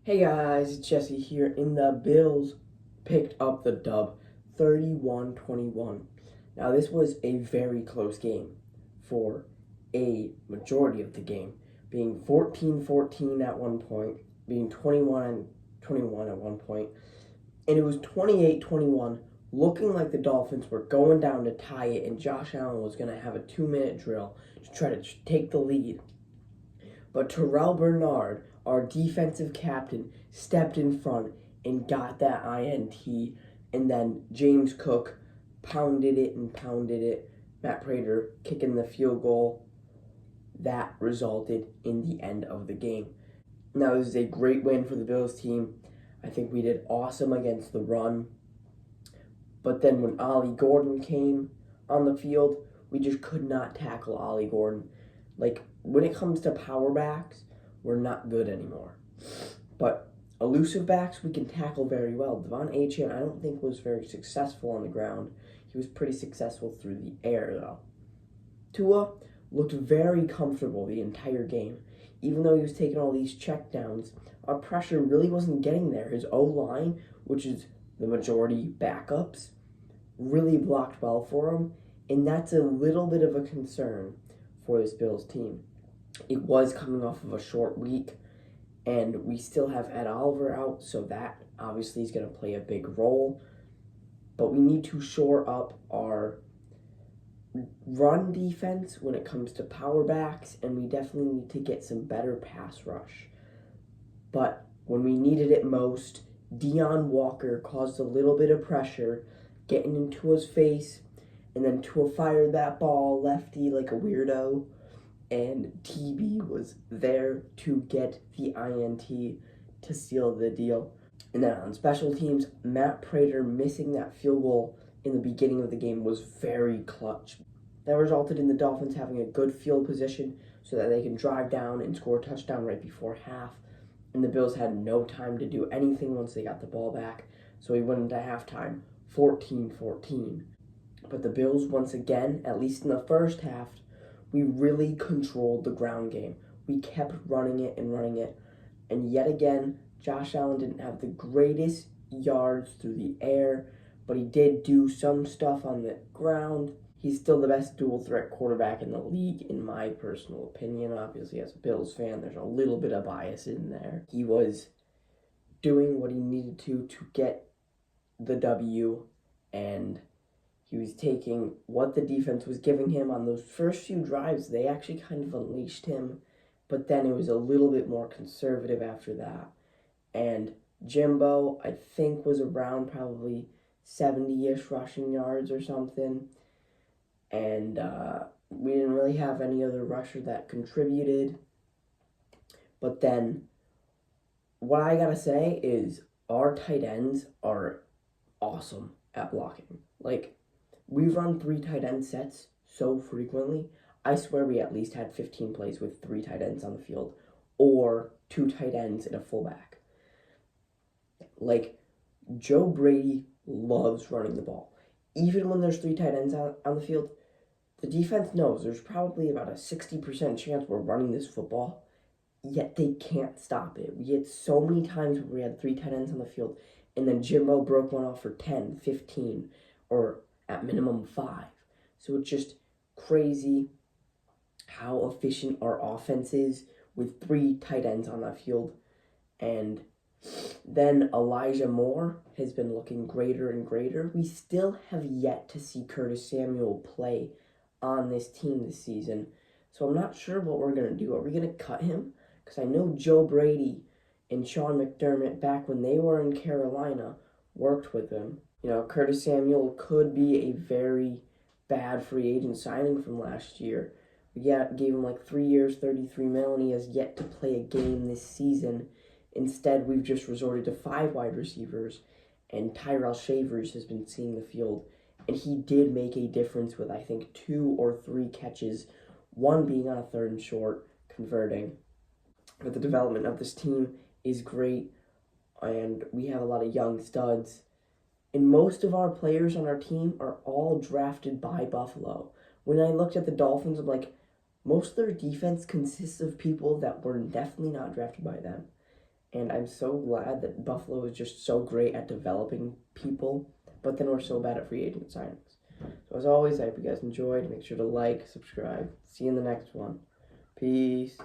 Hey guys, it's Jesse here, and the Bills picked up the dub 31-21. Now, this was a very close game for a majority of the game, being 14-14 at one point, being 21-21 at one point, and it was 28-21, looking like the Dolphins were going down to tie it, and Josh Allen was going to have a 2-minute drill to try to take the lead. But Terrell Bernard, our defensive captain, stepped in front and got that INT. And then James Cook pounded it and pounded it. Matt Prater kicking the field goal. That resulted in the end of the game. Now, this is a great win for the Bills team. I think we did awesome against the run. But then when Ollie Gordon came on the field, we just could not tackle Ollie Gordon. Like, when it comes to power backs, we're not good anymore. But elusive backs, we can tackle very well. Devon Achane, I don't think was very successful on the ground. He was pretty successful through the air, though. Tua looked very comfortable the entire game. Even though he was taking all these checkdowns, our pressure really wasn't getting there. His O-line, which is the majority backups, really blocked well for him, and that's a little bit of a concern for this Bills team. It was coming off of a short week, and we still have Ed Oliver out, so that obviously is going to play a big role. But we need to shore up our run defense when it comes to power backs, and we definitely need to get some better pass rush. But when we needed it most, Deion Walker caused a little bit of pressure, getting into his face, and then Tua fired that ball lefty like a weirdo, and TB was there to get the INT to seal the deal. And then on special teams, Matt Prater missing that field goal in the beginning of the game was very clutch. That resulted in the Dolphins having a good field position so that they can drive down and score a touchdown right before half. And the Bills had no time to do anything once they got the ball back, so we went into halftime 14-14. But the Bills, once again, at least in the first half, we really controlled the ground game. We kept running it, and yet again, Josh Allen didn't have the greatest yards through the air, but he did do some stuff on the ground. He's still the best dual-threat quarterback in the league, in my personal opinion. Obviously, as a Bills fan, there's a little bit of bias in there. He was doing what he needed to get the W, and he was taking what the defense was giving him on those first few drives. They actually kind of unleashed him, but then it was a little bit more conservative after that. And Jimbo, I think, was around probably 70-ish rushing yards or something. And we didn't really have any other rusher that contributed. But then, what I gotta say is our tight ends are awesome at blocking. Like, we run 3 tight end sets so frequently. I swear we at least had 15 plays with 3 tight ends on the field, or 2 tight ends and a fullback. Like, Joe Brady loves running the ball. Even when there's 3 tight ends on the field, the defense knows there's probably about a 60% chance we're running this football, yet they can't stop it. We had so many times where we had 3 tight ends on the field, and then Jimbo broke one off for 10, 15, or at minimum 5. So it's just crazy how efficient our offense is with 3 tight ends on that field. And then Elijah Moore has been looking greater and greater. We still have yet to see Curtis Samuel play on this team this season. So I'm not sure what we're going to do. Are we going to cut him? Because I know Joe Brady and Sean McDermott, back when they were in Carolina, worked with him. You know, Curtis Samuel could be a very bad free agent signing from last year. We gave him like 3 years, $33 million, and he has yet to play a game this season. Instead, we've just resorted to 5 wide receivers, and Tyrell Shavers has been seeing the field, and he did make a difference with, I think, 2 or 3 catches, one being on a 3rd and short, converting. But the development of this team is great, and we have a lot of young studs. And most of our players on our team are all drafted by Buffalo. When I looked at the Dolphins, I'm like, most of their defense consists of people that were definitely not drafted by them. And I'm so glad that Buffalo is just so great at developing people, but then we're so bad at free agent signings. So as always, I hope you guys enjoyed. Make sure to like, subscribe. See you in the next one. Peace.